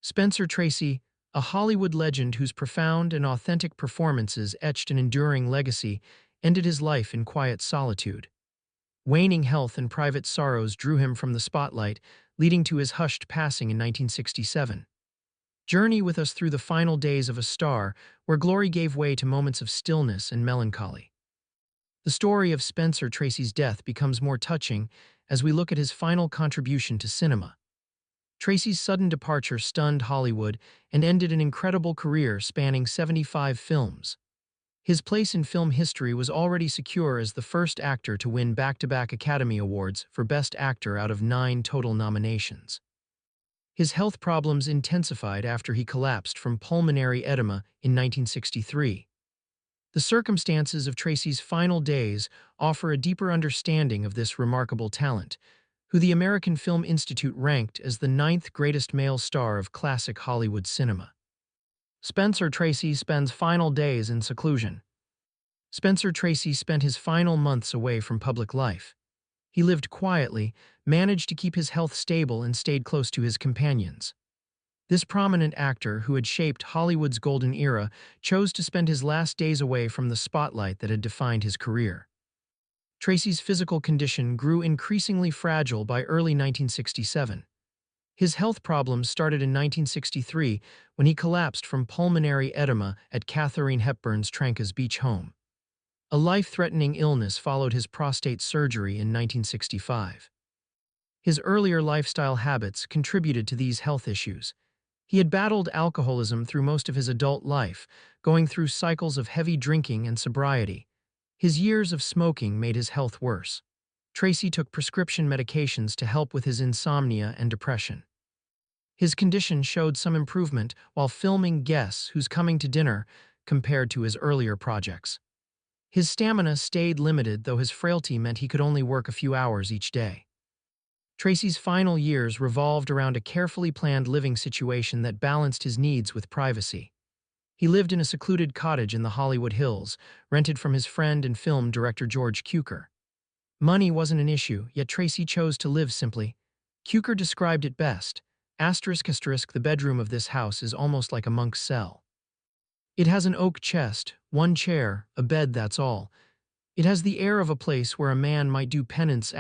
Spencer Tracy, a Hollywood legend whose profound and authentic performances etched an enduring legacy, ended his life in quiet solitude. Waning health and private sorrows drew him from the spotlight, leading to his hushed passing in 1967. Journey with us through the final days of a star, where glory gave way to moments of stillness and melancholy. The story of Spencer Tracy's death becomes more touching as we look at his final contribution to cinema. Tracy's sudden departure stunned Hollywood and ended an incredible career spanning 75 films. His place in film history was already secure as the first actor to win back-to-back Academy Awards for Best Actor out of 9 total nominations. His health problems intensified after he collapsed from pulmonary edema in 1963. The circumstances of Tracy's final days offer a deeper understanding of this remarkable talent, who the American Film Institute ranked as the 9th greatest male star of classic Hollywood cinema. Spencer Tracy spends final days in seclusion. Spencer Tracy spent his final months away from public life. He lived quietly, managed to keep his health stable, and stayed close to his companions. This prominent actor, who had shaped Hollywood's golden era, chose to spend his last days away from the spotlight that had defined his career. Tracy's physical condition grew increasingly fragile by early 1967. His health problems started in 1963 when he collapsed from pulmonary edema at Katharine Hepburn's Tranca's Beach home. A life-threatening illness followed his prostate surgery in 1965. His earlier lifestyle habits contributed to these health issues. He had battled alcoholism through most of his adult life, going through cycles of heavy drinking and sobriety. His years of smoking made his health worse. Tracy took prescription medications to help with his insomnia and depression. His condition showed some improvement while filming Guess Who's Coming to Dinner compared to his earlier projects. His stamina stayed limited, though his frailty meant he could only work a few hours each day. Tracy's final years revolved around a carefully planned living situation that balanced his needs with privacy. He lived in a secluded cottage in the Hollywood Hills, rented from his friend and film director George Cukor. Money wasn't an issue, yet Tracy chose to live simply. Cukor described it best. The bedroom of this house is almost like a monk's cell. It has an oak chest, one chair, a bed, that's all. It has the air of a place where a man might do penance.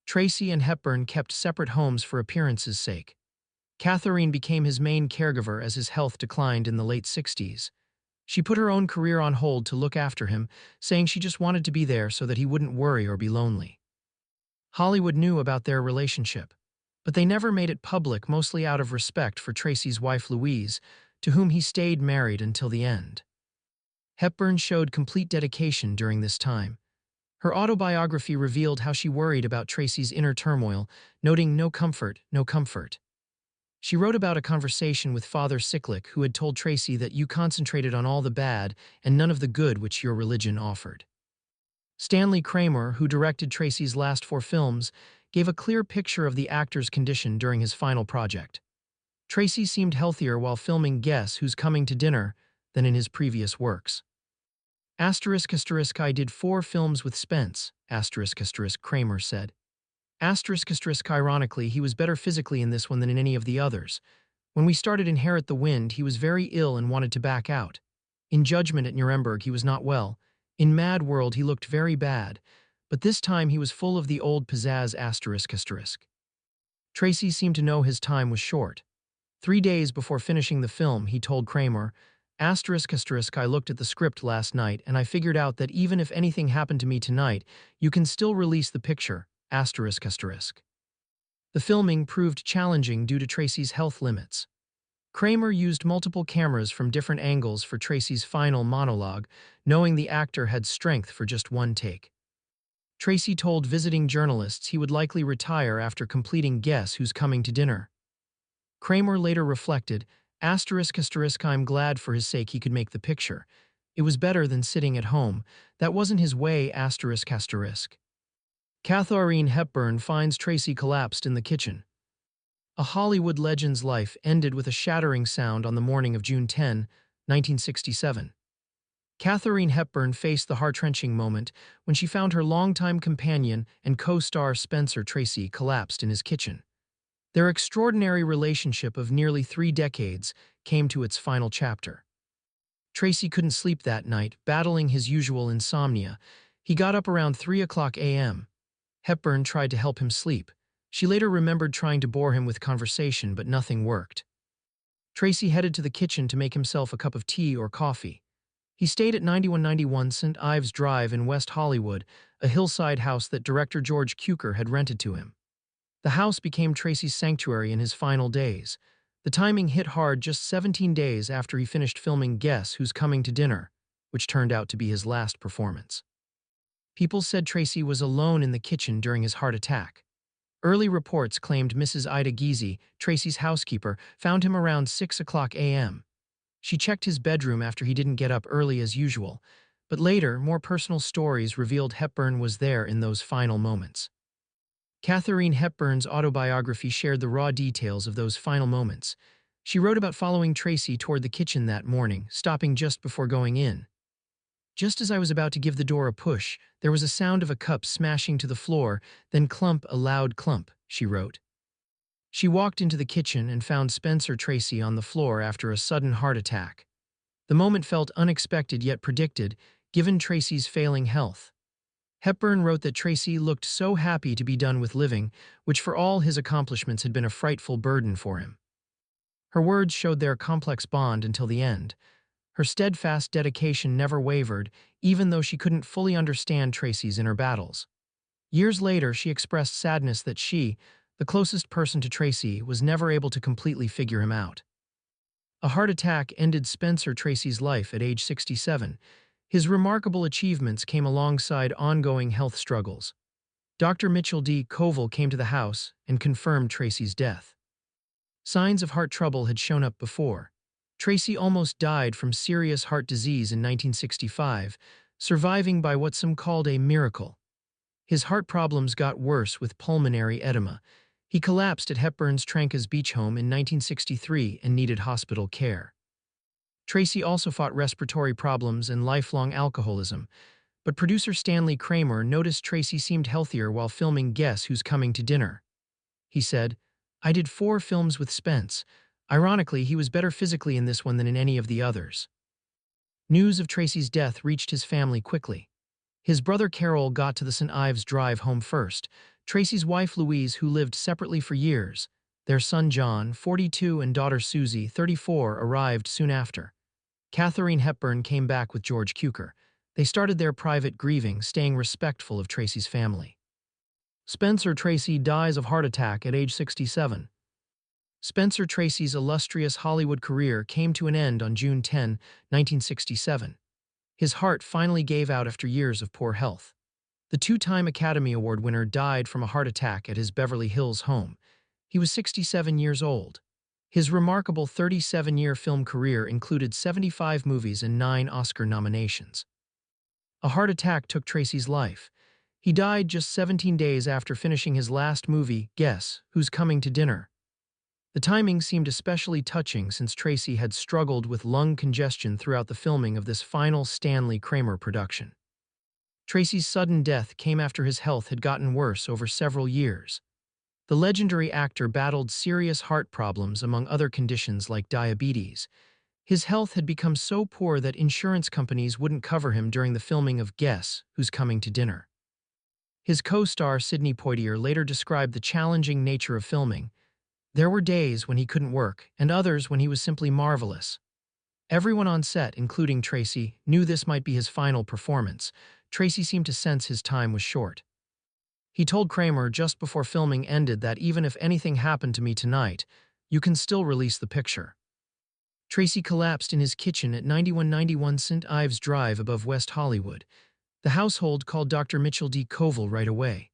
Tracy and Hepburn kept separate homes for appearances' sake. Katharine became his main caregiver as his health declined in the late 60s. She put her own career on hold to look after him, saying she just wanted to be there so that he wouldn't worry or be lonely. Hollywood knew about their relationship, but they never made it public, mostly out of respect for Tracy's wife Louise, to whom he stayed married until the end. Hepburn showed complete dedication during this time. Her autobiography revealed how she worried about Tracy's inner turmoil, noting no comfort, no comfort. She wrote about a conversation with Father Cyclic, who had told Tracy that you concentrated on all the bad and none of the good which your religion offered. Stanley Kramer, who directed Tracy's last 4 films, gave a clear picture of the actor's condition during his final project. Tracy seemed healthier while filming Guess Who's Coming to Dinner than in his previous works. I did 4 films with Spence, Kramer said. Ironically, he was better physically in this one than in any of the others. When we started Inherit the Wind, he was very ill and wanted to back out. In Judgment at Nuremberg, he was not well. In Mad World, he looked very bad, but this time he was full of the old pizzazz. Tracy seemed to know his time was short. 3 days before finishing the film, he told Kramer, I looked at the script last night and I figured out that even if anything happened to me tonight, you can still release the picture, The filming proved challenging due to Tracy's health limits. Kramer used multiple cameras from different angles for Tracy's final monologue, knowing the actor had strength for just one take. Tracy told visiting journalists he would likely retire after completing Guess Who's Coming to Dinner. Kramer later reflected, I'm glad for his sake he could make the picture. It was better than sitting at home. That wasn't his way. Katharine Hepburn finds Tracy collapsed in the kitchen. A Hollywood legend's life ended with a shattering sound on the morning of June 10, 1967. Katharine Hepburn faced the heart-wrenching moment when she found her longtime companion and co-star Spencer Tracy collapsed in his kitchen. Their extraordinary relationship of nearly 3 decades came to its final chapter. Tracy couldn't sleep that night, battling his usual insomnia. He got up around 3 o'clock a.m. Hepburn tried to help him sleep. She later remembered trying to bore him with conversation, but nothing worked. Tracy headed to the kitchen to make himself a cup of tea or coffee. He stayed at 9191 St. Ives Drive in West Hollywood, a hillside house that director George Cukor had rented to him. The house became Tracy's sanctuary in his final days. The timing hit hard just 17 days after he finished filming Guess Who's Coming to Dinner, which turned out to be his last performance. People said Tracy was alone in the kitchen during his heart attack. Early reports claimed Mrs. Ida Geezy, Tracy's housekeeper, found him around 6 o'clock a.m. She checked his bedroom after he didn't get up early as usual, but later, more personal stories revealed Hepburn was there in those final moments. Katharine Hepburn's autobiography shared the raw details of those final moments. She wrote about following Tracy toward the kitchen that morning, stopping just before going in. Just as I was about to give the door a push, there was a sound of a cup smashing to the floor, then clump, a loud clump, she wrote. She walked into the kitchen and found Spencer Tracy on the floor after a sudden heart attack. The moment felt unexpected yet predicted, given Tracy's failing health. Hepburn wrote that Tracy looked so happy to be done with living, which for all his accomplishments had been a frightful burden for him. Her words showed their complex bond until the end. Her steadfast dedication never wavered, even though she couldn't fully understand Tracy's inner battles. Years later, she expressed sadness that she, the closest person to Tracy, was never able to completely figure him out. A heart attack ended Spencer Tracy's life at age 67. His remarkable achievements came alongside ongoing health struggles. Dr. Mitchell D. Koval came to the house and confirmed Tracy's death. Signs of heart trouble had shown up before. Tracy almost died from serious heart disease in 1965, surviving by what some called a miracle. His heart problems got worse with pulmonary edema. He collapsed at Hepburn's Trancas Beach home in 1963 and needed hospital care. Tracy also fought respiratory problems and lifelong alcoholism, but producer Stanley Kramer noticed Tracy seemed healthier while filming Guess Who's Coming to Dinner. He said, "I did 4 films with Spence. Ironically, he was better physically in this one than in any of the others." News of Tracy's death reached his family quickly. His brother Carol got to the St. Ives Drive home first. Tracy's wife Louise, who lived separately for years, their son John, 42, and daughter Susie, 34, arrived soon after. Katharine Hepburn came back with George Cukor. They started their private grieving, staying respectful of Tracy's family. Spencer Tracy dies of heart attack at age 67. Spencer Tracy's illustrious Hollywood career came to an end on June 10, 1967. His heart finally gave out after years of poor health. The 2-time Academy Award winner died from a heart attack at his Beverly Hills home. He was 67 years old. His remarkable 37-year film career included 75 movies and 9 Oscar nominations. A heart attack took Tracy's life. He died just 17 days after finishing his last movie, Guess Who's Coming to Dinner. The timing seemed especially touching since Tracy had struggled with lung congestion throughout the filming of this final Stanley Kramer production. Tracy's sudden death came after his health had gotten worse over several years. The legendary actor battled serious heart problems among other conditions like diabetes. His health had become so poor that insurance companies wouldn't cover him during the filming of Guess Who's Coming to Dinner. His co-star Sidney Poitier later described the challenging nature of filming. There were days when he couldn't work, and others when he was simply marvelous. Everyone on set, including Tracy, knew this might be his final performance. Tracy seemed to sense his time was short. He told Kramer just before filming ended that even if anything happened to me tonight, you can still release the picture. Tracy collapsed in his kitchen at 9191 St. Ives Drive above West Hollywood. The household called Dr. Mitchell D. Koval right away.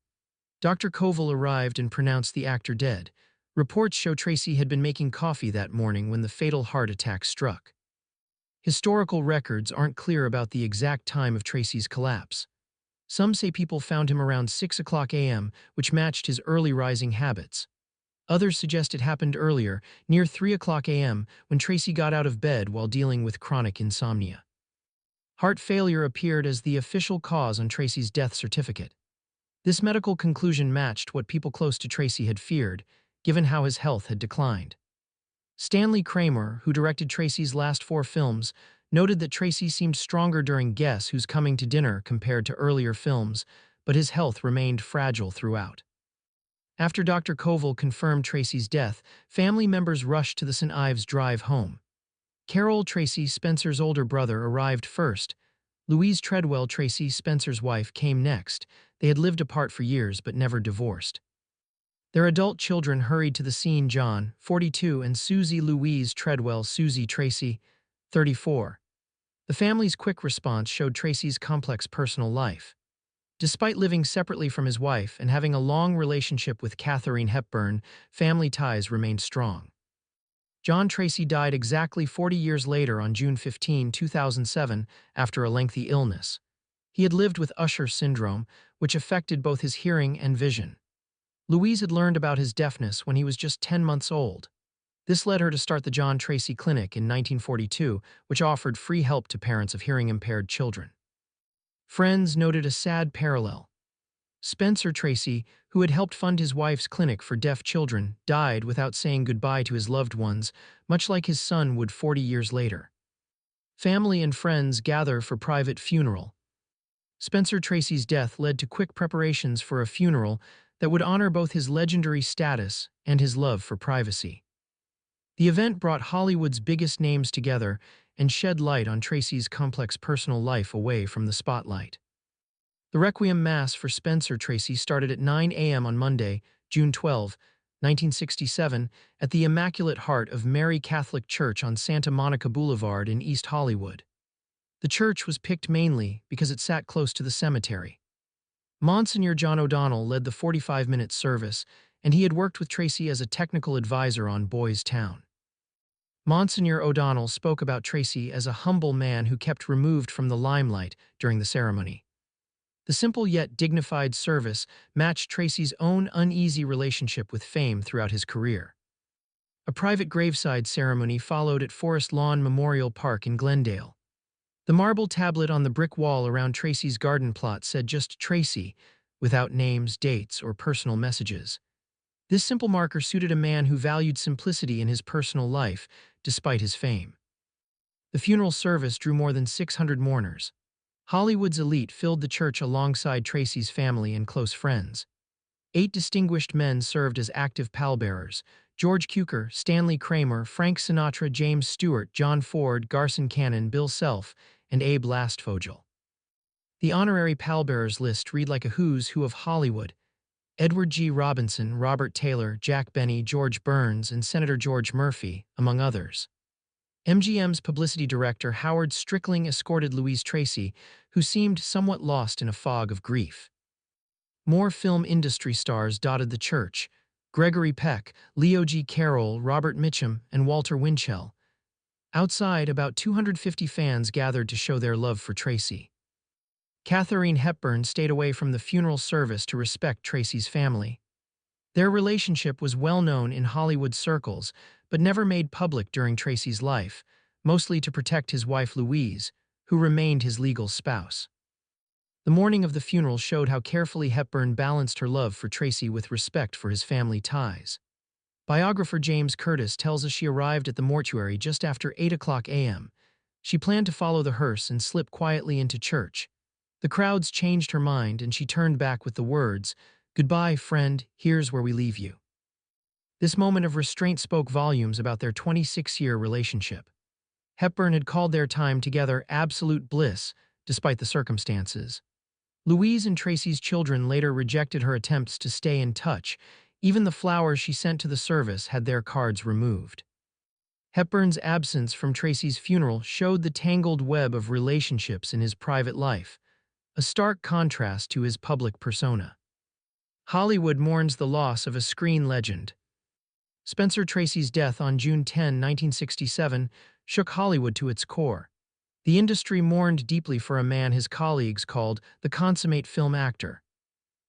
Dr. Koval arrived and pronounced the actor dead. Reports show Tracy had been making coffee that morning when the fatal heart attack struck. Historical records aren't clear about the exact time of Tracy's collapse. Some say people found him around 6 o'clock a.m., which matched his early rising habits. Others suggest it happened earlier, near 3 o'clock a.m., when Tracy got out of bed while dealing with chronic insomnia. Heart failure appeared as the official cause on Tracy's death certificate. This medical conclusion matched what people close to Tracy had feared, given how his health had declined. Stanley Kramer, who directed Tracy's last 4 films, noted that Tracy seemed stronger during Guess Who's Coming to Dinner compared to earlier films, but his health remained fragile throughout. After Dr. Koval confirmed Tracy's death, family members rushed to the St. Ives Drive home. Carol Tracy, Spencer's older brother, arrived first. Louise Treadwell Tracy, Spencer's wife, came next. They had lived apart for years but never divorced. Their adult children hurried to the scene: John, 42, and Susie Louise Treadwell, Susie Tracy, 34. The family's quick response showed Tracy's complex personal life. Despite living separately from his wife and having a long relationship with Katharine Hepburn, family ties remained strong. John Tracy died exactly 40 years later on June 15, 2007, after a lengthy illness. He had lived with Usher syndrome, which affected both his hearing and vision. Louise had learned about his deafness when he was just 10 months old. This led her to start the John Tracy Clinic in 1942, which offered free help to parents of hearing-impaired children. Friends noted a sad parallel. Spencer Tracy, who had helped fund his wife's clinic for deaf children, died without saying goodbye to his loved ones, much like his son would 40 years later. Family and friends gather for private funeral. Spencer Tracy's death led to quick preparations for a funeral that would honor both his legendary status and his love for privacy. The event brought Hollywood's biggest names together and shed light on Tracy's complex personal life away from the spotlight. The Requiem Mass for Spencer Tracy started at 9 a.m. on Monday, June 12, 1967, at the Immaculate Heart of Mary Catholic Church on Santa Monica Boulevard in East Hollywood. The church was picked mainly because it sat close to the cemetery. Monsignor John O'Donnell led the 45-minute service, and he had worked with Tracy as a technical advisor on Boys Town. Monsignor O'Donnell spoke about Tracy as a humble man who kept removed from the limelight during the ceremony. The simple yet dignified service matched Tracy's own uneasy relationship with fame throughout his career. A private graveside ceremony followed at Forest Lawn Memorial Park in Glendale. The marble tablet on the brick wall around Tracy's garden plot said just Tracy, without names, dates, or personal messages. This simple marker suited a man who valued simplicity in his personal life, despite his fame. The funeral service drew more than 600 mourners. Hollywood's elite filled the church alongside Tracy's family and close friends. 8 distinguished men served as active pallbearers: George Cukor, Stanley Kramer, Frank Sinatra, James Stewart, John Ford, Garson Kanin, Bill Self, and Abe Lastfogel. The honorary pallbearers list read like a who's who of Hollywood: Edward G. Robinson, Robert Taylor, Jack Benny, George Burns, and Senator George Murphy, among others. MGM's publicity director Howard Strickling escorted Louise Tracy, who seemed somewhat lost in a fog of grief. More film industry stars dotted the church: Gregory Peck, Leo G. Carroll, Robert Mitchum, and Walter Winchell. Outside, about 250 fans gathered to show their love for Tracy. Katharine Hepburn stayed away from the funeral service to respect Tracy's family. Their relationship was well known in Hollywood circles, but never made public during Tracy's life, mostly to protect his wife Louise, who remained his legal spouse. The morning of the funeral showed how carefully Hepburn balanced her love for Tracy with respect for his family ties. Biographer James Curtis tells us she arrived at the mortuary just after 8 a.m. She planned to follow the hearse and slip quietly into church. The crowds changed her mind, and she turned back with the words, "Goodbye, friend, here's where we leave you." This moment of restraint spoke volumes about their 26-year relationship. Hepburn had called their time together absolute bliss, despite the circumstances. Louise and Tracy's children later rejected her attempts to stay in touch. Even the flowers she sent to the service had their cards removed. Hepburn's absence from Tracy's funeral showed the tangled web of relationships in his private life, a stark contrast to his public persona. Hollywood mourns the loss of a screen legend. Spencer Tracy's death on June 10, 1967, shook Hollywood to its core. The industry mourned deeply for a man his colleagues called the consummate film actor.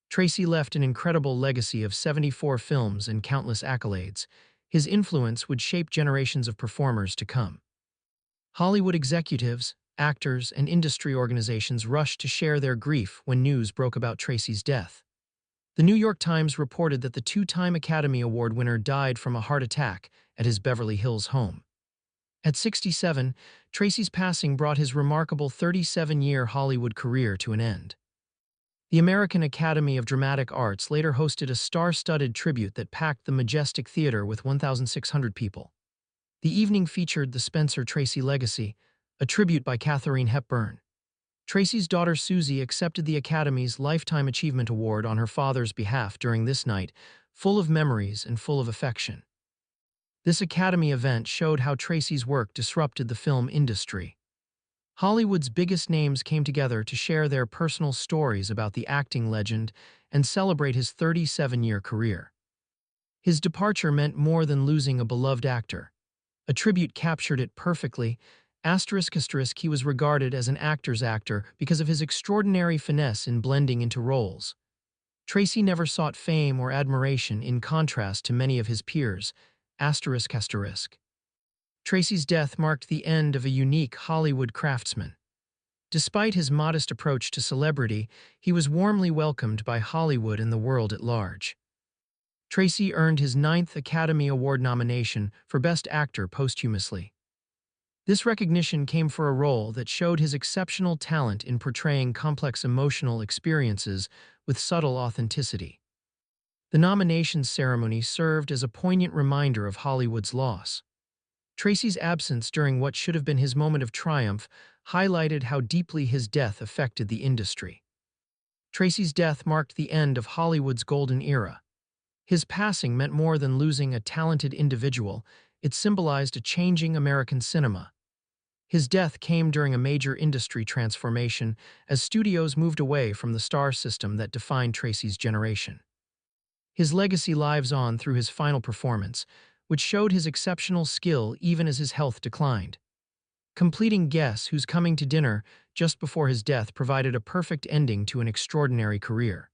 Tracy left an incredible legacy of 74 films and countless accolades. His influence would shape generations of performers to come. Hollywood executives, actors, and industry organizations rushed to share their grief when news broke about Tracy's death. The New York Times reported that the two-time Academy Award winner died from a heart attack at his Beverly Hills home. At 67, Tracy's passing brought his remarkable 37-year Hollywood career to an end. The American Academy of Dramatic Arts later hosted a star-studded tribute that packed the majestic theater with 1,600 people. The evening featured the Spencer Tracy Legacy, a tribute by Katharine Hepburn. Tracy's daughter Susie accepted the Academy's Lifetime Achievement Award on her father's behalf during this night, full of memories and full of affection. This Academy event showed how Tracy's work disrupted the film industry. Hollywood's biggest names came together to share their personal stories about the acting legend and celebrate his 37-year career. His departure meant more than losing a beloved actor. A tribute captured it perfectly. He was regarded as an actor's actor because of his extraordinary finesse in blending into roles. Tracy never sought fame or admiration in contrast to many of his peers. Tracy's death marked the end of a unique Hollywood craftsman. Despite his modest approach to celebrity, he was warmly welcomed by Hollywood and the world at large. Tracy earned his 9th Academy Award nomination for Best Actor posthumously. This recognition came for a role that showed his exceptional talent in portraying complex emotional experiences with subtle authenticity. The nominations ceremony served as a poignant reminder of Hollywood's loss. Tracy's absence during what should have been his moment of triumph highlighted how deeply his death affected the industry. Tracy's death marked the end of Hollywood's golden era. His passing meant more than losing a talented individual; it symbolized a changing American cinema. His death came during a major industry transformation as studios moved away from the star system that defined Tracy's generation. His legacy lives on through his final performance, which showed his exceptional skill even as his health declined. Completing Guess Who's Coming to Dinner just before his death provided a perfect ending to an extraordinary career.